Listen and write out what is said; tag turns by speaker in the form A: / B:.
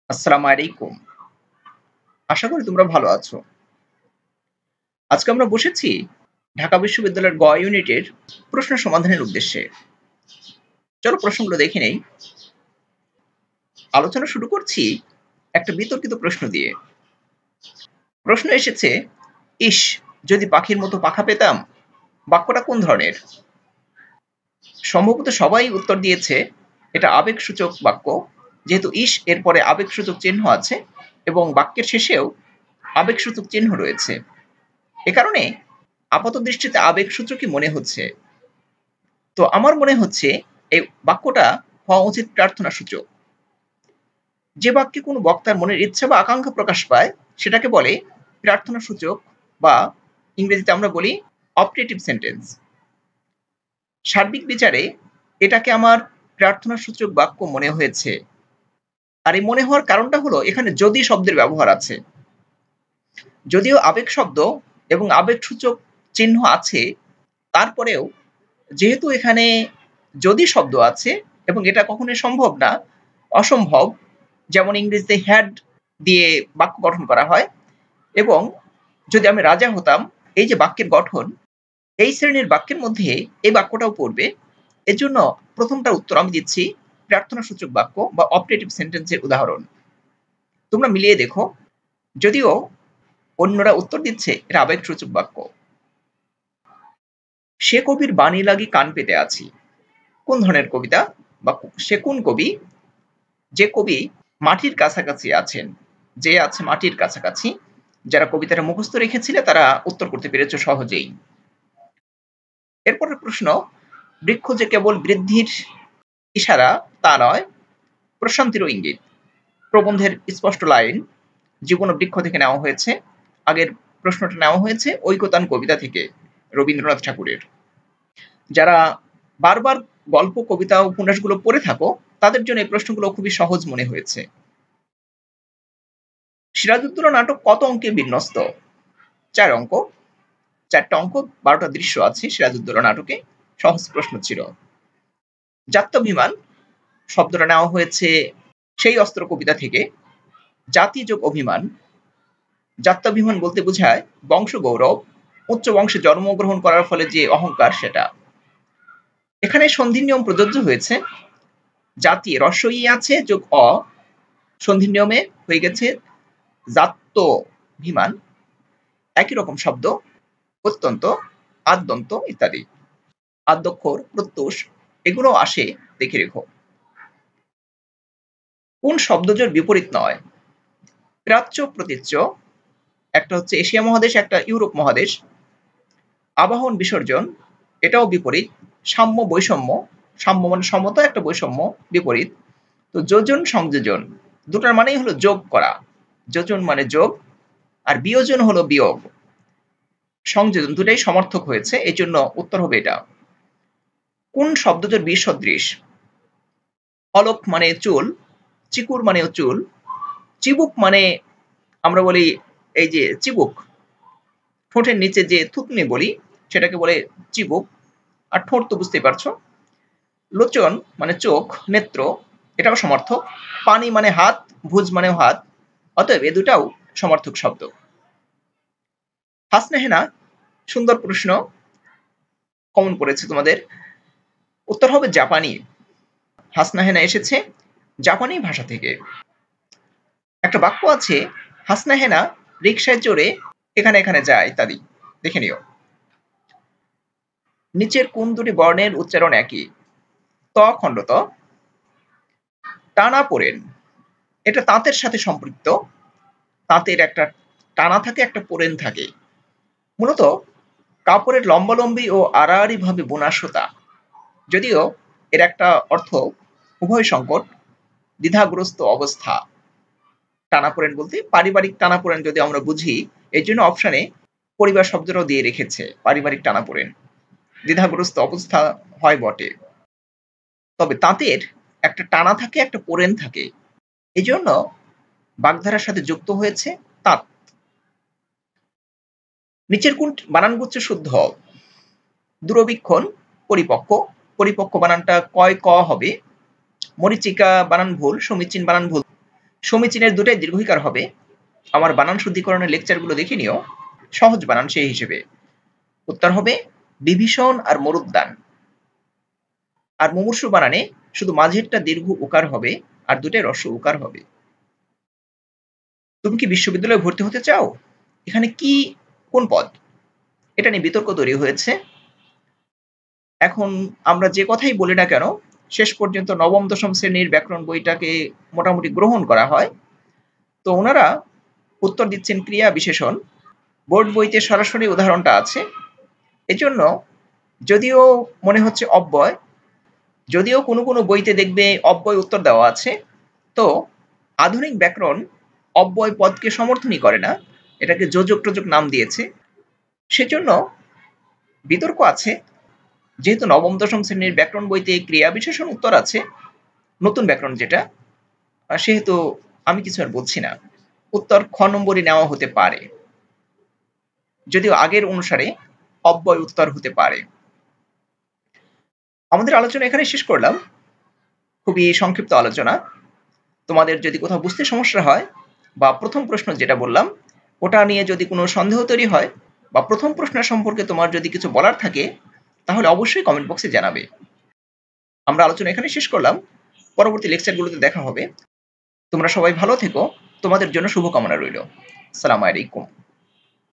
A: আসসালামু আলাইকুম। আশা করি তোমরা ভালো আছো। আজকে আমরা বসেছি ঢাকা বিশ্ববিদ্যালয়ের গ ইউনিটের প্রশ্ন সমাধানের উদ্দেশ্যে। চলো প্রশ্নগুলো দেখে নেই। আলোচনা শুরু করছি একটা বিতর্কিত প্রশ্ন দিয়ে। প্রশ্ন এসেছে, ইস! যদি পাখির মতো পাখা পেতাম। বাক্যটা কোন ধরনের? সম্ভবত সবাই উত্তর দিয়েছে এটা আবেগসূচক বাক্য। যেহেতু ইস এর পরে আবেগসূচক চিহ্ন আছে এবং বাক্যের শেষেও আবেগসূচক চিহ্ন রয়েছে। এ কারণে আপাতদৃষ্টিতে আবেগসূচকই মনে হচ্ছে। তো আমার মনে হচ্ছে এই বাক্যটা হওয়া উচিত প্রার্থনাসূচক। যে বাক্যে কোনো বক্তার মনের ইচ্ছা বা আকাঙ্ক্ষা প্রকাশ পায় সেটাকে বলে প্রার্থনাসূচক বা ইংরেজিতে আমরা বলি অপারেটিভ সেন্টেন্স। সার্বিক বিচারে এটাকে আমার প্রার্থনাসূচক বাক্য মনে হয়েছে। আর এই মনে হওয়ার কারণটা হলো এখানে যদি শব্দের ব্যবহার আছে। যদিও আবেগ শব্দ এবং আবেগসূচক চিহ্ন আছে, তারপরেও যেহেতু এখানে যদি শব্দ আছে এবং এটা কখনোই সম্ভব না, অসম্ভব, যেমন ইংরেজিতে হ্যাড দিয়ে বাক্য গঠন করা হয়, এবং যদি আমি রাজা হতাম, এই যে বাক্যের গঠন, এই শ্রেণীর বাক্যের মধ্যে এই বাক্যটাও পড়বে। এজন্য প্রথমটার উত্তর আমি দিচ্ছি প্রার্থনাসূচক বাক্য বা অপারেটিভ সেন্টেন্সের উদাহরণ। তোমরা মিলিয়ে দেখো, যদিও অন্যরা উত্তর দিচ্ছে এটা আবেগসূচক বাক্য। সে কবির বাণী লাগি কান পেতে আছি। কোন ধরনের কবিতা বা সে কোন কবি? যে কবি মাটির কাছাকাছি আছেন, যে আছে মাটির কাছাকাছি। যারা কবিতাটা মুখস্থ রেখেছিলে তারা উত্তর করতে পেরেছ সহজেই। এরপরের প্রশ্ন, বৃক্ষ যে কেবল বৃদ্ধির ইশারা তা নয়, প্রশান্তিরও ইঙ্গিত। প্রবন্ধের স্পষ্ট লাইন জীবন ও বৃক্ষ থেকে নেওয়া হয়েছে। আগের প্রশ্নটা নেওয়া হয়েছে ঐকতান কবিতা থেকে, রবীন্দ্রনাথ ঠাকুরের। যারা বারবার গল্প, কবিতা, উপন্যাসগুলো পড়ে থাকো তাদের জন্য এই প্রশ্নগুলো খুবই সহজ মনে হয়েছে। সিরাজউদ্দৌলা নাটক কত অঙ্কে বিন্যস্ত? ৪ অঙ্ক। ৪টা অঙ্ক, ১২টা দৃশ্য আছে সিরাজউদ্দৌলা নাটকে। সহজ প্রশ্ন ছিল। জাত্যাভিমান শব্দটা নেওয়া হয়েছে সেই অস্ত্র কবিতা থেকে। জাতি যোগ অভিমান, জাত্যাভিমান বলতে বোঝায় বংশ গৌরব, উচ্চ বংশে জন্মগ্রহণ করার ফলে যে অহংকার সেটা। এখানে সন্ধির নিয়ম প্রযোজ্য হয়েছে। জাতি রস্বই আছে যোগ অ, সন্ধির নিয়মে হয়ে গেছে জাত্যভিমান। একই রকম শব্দ অত্যন্ত, আদ্যন্ত ইত্যাদি। আদ্যক্ষর, প্রত্যুষ এগুলো আসে, দেখে রেখো। কোন শব্দজোড় বিপরীত নয়? প্রাচ্য, প্রতীচ্য। একটা হচ্ছে এশিয়া মহাদেশ, একটা ইউরোপ মহাদেশ। আবাহন, বিসর্জন এটাও বিপরীত। সাম্য, বৈষম্য। সাম্য মানে সমতা, একটা বৈষম্য বিপরীত। তো যোজন, সংযোজন দুটার মানেই হলো যোগ করা। যোজন মানে যোগ, আর বিয়োজন হলো বিয়োগ। সংযোজন দুটাই সমর্থক হয়েছে, এই জন্য উত্তর হবে এটা। কোন শব্দজোড় বিসদৃশ? অলক মানে চুল, চিকুর মানেও চুল, চিবুক মানে আমরা বলি এই যে চিবুক, ঠোঁটের নিচে যে থুতনি বলি সেটাকে বলে চিবুক। আর ঠোঁট তো বুঝতেই পারছো। লোচন মানে চোখ, নেত্র এটাও সমর্থক। পানি মানে হাত, ভুজ মানেও হাত। অতএব এ দুটাও সমর্থক শব্দ। হাসনা হেনা সুন্দর প্রশ্ন, কমন পড়েছে তোমাদের। উত্তর হবে জাপানি। হাসনা হেনা এসেছে জাপানি ভাষা থেকে। একটা বাক্য আছে, হাসনা হেনা রিকশায় চড়ে এখানে এখানে যায় ইত্যাদি, দেখে নিও। নিচের কোন দুটি বর্ণের উচ্চারণ একই? ত খণ্ড ত। টানাপোড়েন এটা তাঁতের সাথে সম্পৃক্ত। তাঁতের একটা টানা থাকে, একটা পোড়েন থাকে। মূলত কাপড়ের লম্বালম্বি ও আড়াআড়ি ভাবে বোনা সুতা। যদিও এর একটা অর্থ উভয় সংকট, দ্বিধাগ্রস্ত অবস্থা। টানাপোড়েন বলতে পারিবারিক টানাপোড়েন যদি আমরা বুঝি, এই জন্য অপশানে পরিবার শব্দটাও দিয়ে রেখেছে, পারিবারিক টানাপোড়েন। দ্বিধাগ্রস্ত অবস্থা হয় বটে, তবে তাঁতের একটা টানা থাকে, একটা পোড়েন থাকে, এই জন্য বাগধারার সাথে যুক্ত হয়েছে তাঁত। নিচের কোন বানানগুচ্ছ শুদ্ধ? দূরবীক্ষণ, পরিপক্ক। পরিপক্ক বানানটা কয় ক হবে। মরীচিকা বানান ভুল, সমীচীন বানান ভুল। সমীচীনের দুটাই দীর্ঘইকার হবে। আমার বানান শুদ্ধিকরণের লেকচারগুলো দেখে নিও, সহজ বানান সেই হিসেবে। উত্তর হবে বিভীষণ আর মরুদ্যান। আর মুমূর্ষু বানানে শুধু মাঝেরটা দীর্ঘ উকার হবে আর দুটাই হ্রস্ব উকার হবে। তুমি কি বিশ্ববিদ্যালয়ে ভর্তি হতে চাও? এখানে কি কোন পদ? এটা নিয়ে বিতর্ক তৈরি হয়েছে। এখন আমরা যে কথাই বলি না কেন, শেষ পর্যন্ত নবম দশম শ্রেণীর ব্যাকরণ বইটাকে মোটামুটি গ্রহণ করা হয়। তো ওনারা উত্তর দিচ্ছেন ক্রিয়া বিশেষণ। বোর্ড বইতে সরাসরি উদাহরণটা আছে। এজন্য যদিও মনে হচ্ছে অব্যয়, যদিও কোনো কোনো বইতে দেখবে অব্যয় উত্তর দেওয়া আছে, তো আধুনিক ব্যাকরণ অব্যয় পদকে সমর্থনই করে না, এটাকে যোজক টোজক নাম দিয়েছে। সেজন্য বিতর্ক আছে। যেহেতু নবম দশম শ্রেণীর ব্যাকরণ বইতে ক্রিয়া বিশেষণ উত্তর আছে, নতুন ব্যাকরণ যেটা, সেহেতু আমি কিছু আর বলছি না। উত্তর খ নম্বরই নেওয়া হতে পারে, যদিও আগের অনুসারে অব্যয় উত্তর হতে পারে। আমাদের আলোচনা এখানে শেষ করলাম, খুবই সংক্ষিপ্ত আলোচনা। তোমাদের যদি কোথাও বুঝতে সমস্যা হয় বা প্রথম প্রশ্ন যেটা বললাম ওটা নিয়ে যদি কোনো সন্দেহ তৈরি হয় বা প্রথম প্রশ্নের সম্পর্কে তোমার যদি কিছু বলার থাকে, তাহলে অবশ্যই কমেন্ট বক্সে জানাবে। আমরা আলোচনা এখানে শেষ করলাম, পরবর্তী লেকচারগুলোতে দেখা হবে। তোমরা সবাই ভালো থেকো, তোমাদের জন্য শুভকামনা রইল। আসসালামু আলাইকুম।